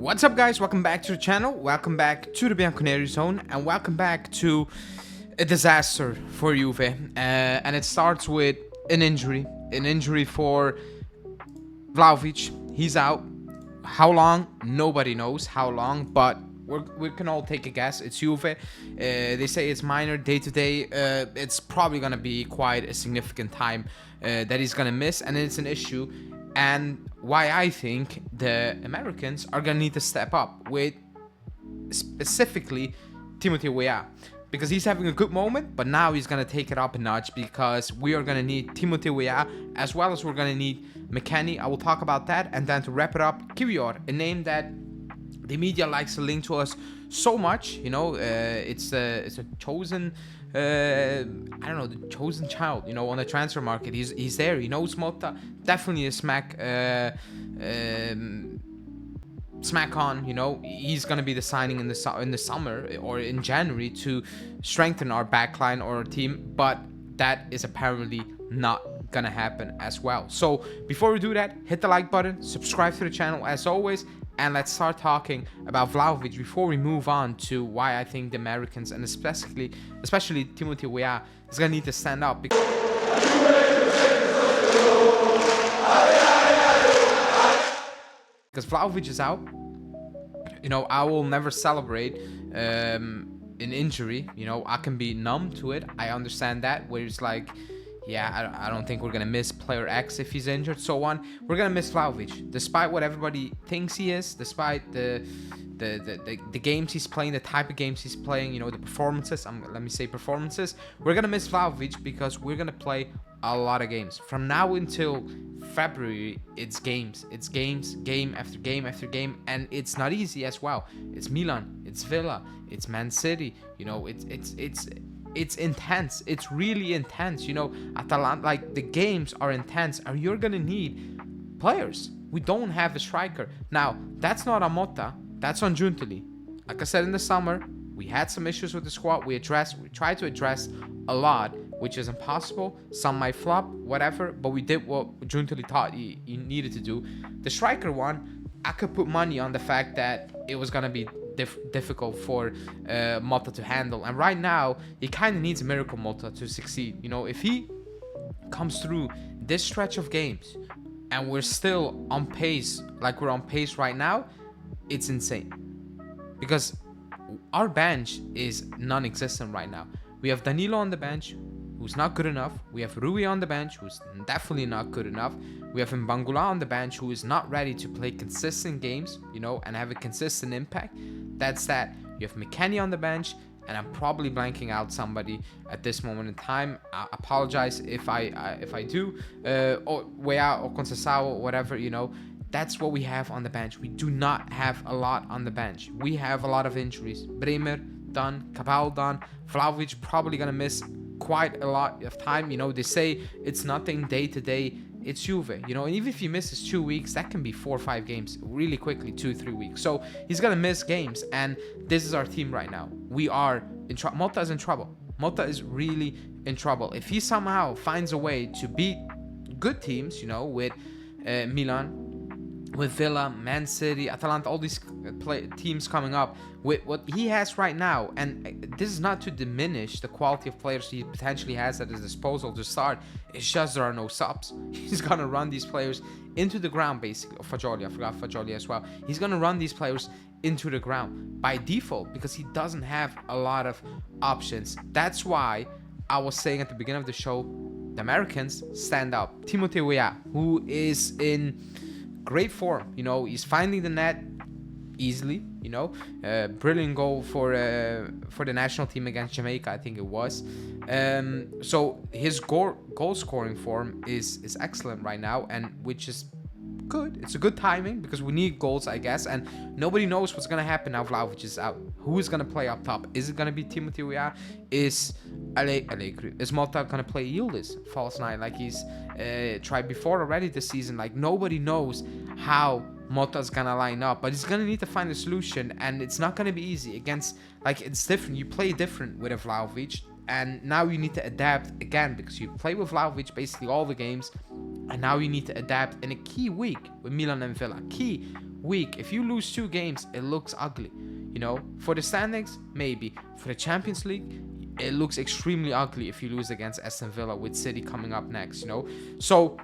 What's up, guys? Welcome back to the channel, welcome back to the Bianconeri zone, and welcome back to a disaster for Juve. And it starts with an injury for Vlahovic. He's out. How long? Nobody knows how long, but we can all take a guess. It's Juve. They say it's minor, day to day. It's probably gonna be quite a significant time that he's gonna miss, and it's an issue. And why I think the Americans are gonna need to step up with specifically NEED Weah, because he's having a good moment, but now he's gonna take it up a notch because we are gonna need NEED Weah as well as we're gonna need McKennie. I will talk about that, and then to wrap it up, Kiwior, a name that the media likes to link to us so much. You know, it's a chosen. I don't know, the chosen child, you know, on the transfer market. He's there. He knows Motta. Definitely a smack on. You know, he's gonna be the signing in the summer or in January to strengthen our backline or our team. But that is apparently not gonna happen as well. So before we do that, hit the like button, subscribe to the channel as always. And let's start talking about Vlahovic before we move on to why I think the Americans, and especially NEED Weah, is going to need to stand up. Because Vlahovic is out. You know, I will never celebrate an injury. You know, I can be numb to it. I understand that, where it's like, yeah, I don't think we're going to miss player X if he's injured, so on. We're going to miss Vlahovic, despite what everybody thinks he is, despite the games he's playing, the type of games he's playing, you know, the performances. Let me say performances. We're going to miss Vlahovic because we're going to play a lot of games. From now until February, it's games. It's games, game after game after game, and it's not easy as well. It's Milan, it's Villa, it's Man City, you know, it's intense. It's really intense. You know, Atalanta, like, the games are intense, and you're gonna need players. We don't have a striker. Now, that's not on Motta, that's on Giuntoli. Like I said, in the summer, we had some issues with the squad. We tried to address a lot, which is impossible. Some might flop, whatever, but we did what Giuntoli thought he needed to do. The striker one, I could put money on the fact that it was gonna be difficult for Motta to handle, and right now he kind of needs a miracle Motta to succeed. You know, if he comes through this stretch of games and we're still on pace like we're on pace right now, it's insane, because our bench is non-existent right now. We have Danilo on the bench, who's not good enough. We have Rui on the bench, who's definitely not good enough. We have Mbangula on the bench, who is not ready to play consistent games, you know, and have a consistent impact. That's that. You have McKennie on the bench, and I'm probably blanking out somebody at this moment in time. I apologize if I do. Or Weah or Conceição or whatever, you know. That's what we have on the bench. We do not have a lot on the bench. We have a lot of injuries. Bremer done, Cabal done. Vlahovic probably gonna miss quite a lot of time. You know, they say it's nothing day to day. It's Juve, you know, and even if he misses 2 weeks, that can be 4 or 5 games really quickly, 2-3 weeks. So he's gonna miss games, and this is our team right now. We are in trouble. Motta is in trouble. Motta is really in trouble. If he somehow finds a way to beat good teams, you know, with Milan, with Villa, Man City, Atalanta, all these teams coming up, with what he has right now, and this is not to diminish the quality of players he potentially has at his disposal to start, it's just there are no subs. He's gonna run these players into the ground, basically. Fagioli, I forgot Fagioli as well. He's gonna run these players into the ground by default because he doesn't have a lot of options. That's why I was saying at the beginning of the show, the Americans stand up. NEED Weah, who is in great form, you know, he's finding the net easily, you know, brilliant goal for the national team against Jamaica, I think it was. So his goal scoring form is excellent right now, and which is good. It's a good timing because we need goals, I guess, and nobody knows what's gonna happen now Vlahovic is out. Who is gonna play up top? Is it gonna be NEED Weah? Is Motta gonna play Yildiz false nine like he's tried before already this season? Like, nobody knows how Motta's gonna line up, but he's gonna need to find a solution, and it's not gonna be easy against, like, it's different. You play different with a Vlahovic, and now you need to adapt again because you play with Vlahovic basically all the games, and now you need to adapt in a key week with Milan and Villa. Key week. If you lose 2 games, it looks ugly. You know, for the standings, maybe. For the Champions League, it looks extremely ugly if you lose against Aston Villa with City coming up next, you know. So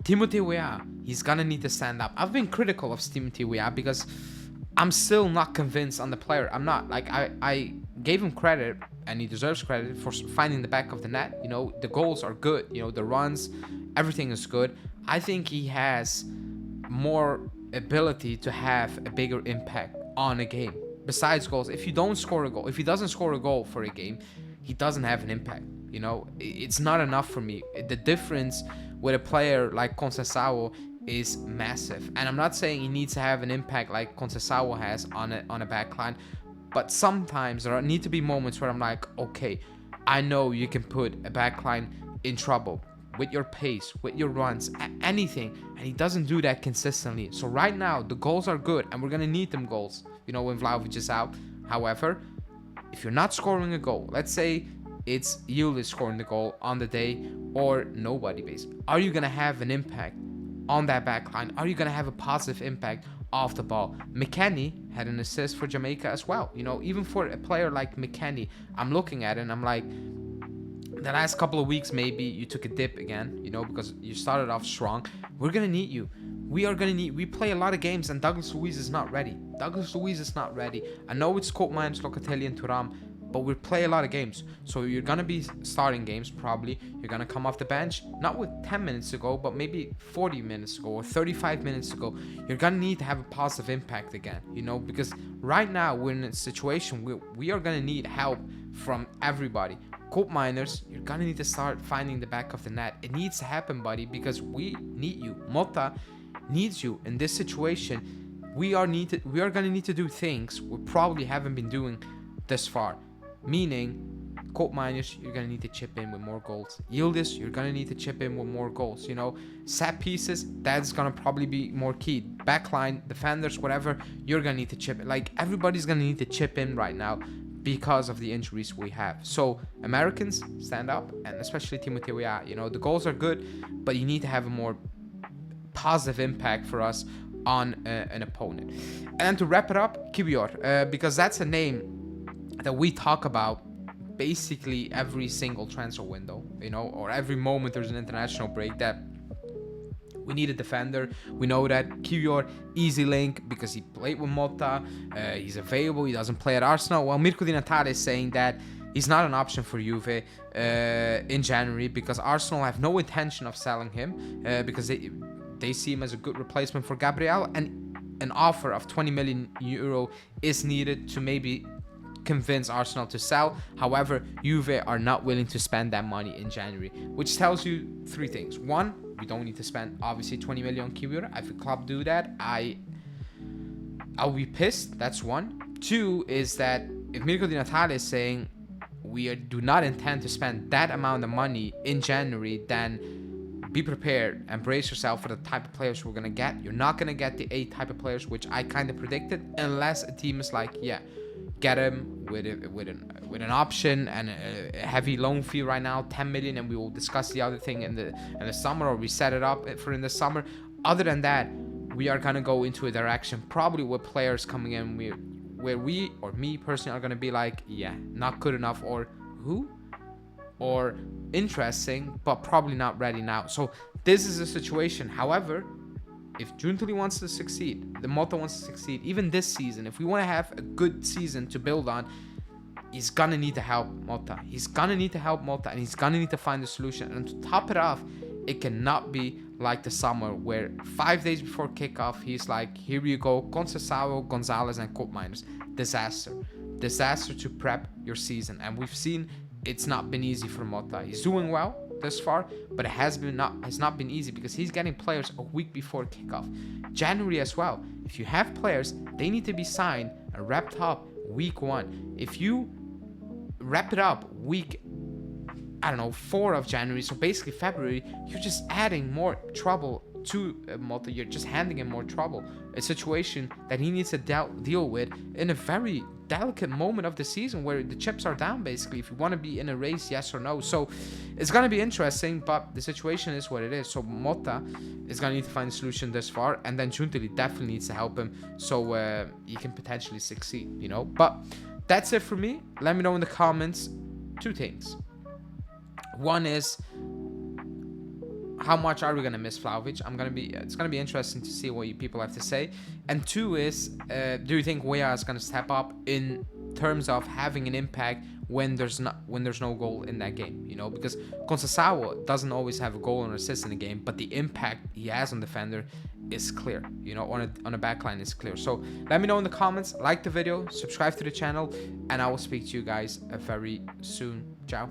Timothy Weah, he's gonna need to stand up. I've been critical of Timothy Weah because I'm still not convinced on the player. I'm not. Like, I gave him credit, and he deserves credit for finding the back of the net. You know, the goals are good. You know, the runs, everything is good. I think he has more ability to have a bigger impact on a game. Besides goals, if he doesn't score a goal for a game, he doesn't have an impact. You know, it's not enough for me. The difference with a player like Conceição is massive, and I'm not saying he needs to have an impact like Conceição has on a back line, but sometimes there need to be moments where I'm like, okay, I know you can put a back line in trouble with your pace, with your runs, anything, and he doesn't do that consistently. So right now the goals are good, and we're gonna need them goals, you know, when Vlahovic is out. However, if you're not scoring a goal, let's say it's Juve scoring the goal on the day, or nobody basically, are you gonna have an impact on that back line? Are you gonna have a positive impact off the ball? McKennie had an assist for Jamaica as well. You know, even for a player like McKennie, I'm looking at it and I'm like, the last couple of weeks maybe you took a dip again, you know, because you started off strong. We're gonna need you. We play a lot of games, and Douglas Luiz is not ready. I know it's Koopmeiners, Locatelli and Thuram, but we play a lot of games. So you're gonna be starting games probably. You're gonna come off the bench, not with 10 minutes to go, but maybe 40 minutes to go or 35 minutes to go. You're gonna need to have a positive impact again, you know, because right now we're in a situation where we are gonna need help from everybody. Koopmeiners, you're gonna need to start finding the back of the net. It needs to happen, buddy, because we need you. Mota needs you in this situation. We are gonna need to do things we probably haven't been doing this far. Meaning, Koopmeiners, you're gonna need to chip in with more goals. Yildiz, you're gonna need to chip in with more goals. You know, set pieces, that's gonna probably be more key. Backline, defenders, whatever, you're gonna need to chip in. Like, everybody's gonna need to chip in right now because of the injuries we have. So Americans, stand up, and especially Timothy Weah. You know, the goals are good, but you need to have a more positive impact for us on an opponent. And to wrap it up, Kiwior, because that's a name that we talk about basically every single transfer window, you know, or every moment there's an international break, that we need a defender. We know that Kiwior, easy link because he played with Mota, he's available, he doesn't play at Arsenal. Well, Mirko Di Natale is saying that he's not an option for Juve in January because Arsenal have no intention of selling him because they see him as a good replacement for Gabriel, and an offer of 20 million euro is needed to maybe convince Arsenal to sell. However, Juve are not willing to spend that money in January, which tells you 3 things. 1, we don't need to spend obviously 20 million on Kiwior. If a club do that, I'll be pissed. That's 1. 2 is that if Mirko Di Natale is saying we do not intend to spend that amount of money in January, then be prepared and brace yourself for the type of players we're gonna get. You're not gonna get the 8 type of players which I kind of predicted, unless a team is like, yeah, get him with an option and a heavy loan fee right now, 10 million, and we will discuss the other thing in the summer, or we set it up for in the summer. Other than that, we are gonna go into a direction probably with players coming in where we, or me personally, are gonna be like, yeah, not good enough, or who, or interesting, but probably not ready now. So this is a situation. However, if Giuntoli wants to succeed, the Mota wants to succeed, even this season, if we want to have a good season to build on, he's gonna need to help Mota. And he's gonna need to find a solution. And to top it off, it cannot be like the summer where 5 days before kickoff, he's like, here you go, Conceição, Gonzalez, and Koopmeiners. Disaster to prep your season. And we've seen it's not been easy for Mota. He's doing well this far, but it has not been easy because he's getting players a week before kickoff. January as well. If you have players, they need to be signed and wrapped up week 1. If you wrap it up week, 4 of January, so basically February, you're just adding more trouble to Malta, you're just handing him more trouble. A situation that he needs to deal with in a very delicate moment of the season where the chips are down, basically, if you want to be in a race, yes or no. So it's going to be interesting, but the situation is what it is. So Malta is going to need to find a solution this far, and then Giuntoli definitely needs to help him so he can potentially succeed, you know. But that's it for me. Let me know in the comments 2 things. One is, how much are we gonna miss Vlahovic? It's gonna be interesting to see what people have to say. And 2 is, do you think Weah is gonna step up in terms of having an impact when there's no goal in that game? You know, because Conceição doesn't always have a goal or assist in the game, but the impact he has on defender is clear. You know, on a backline is clear. So let me know in the comments. Like the video, subscribe to the channel, and I will speak to you guys very soon. Ciao.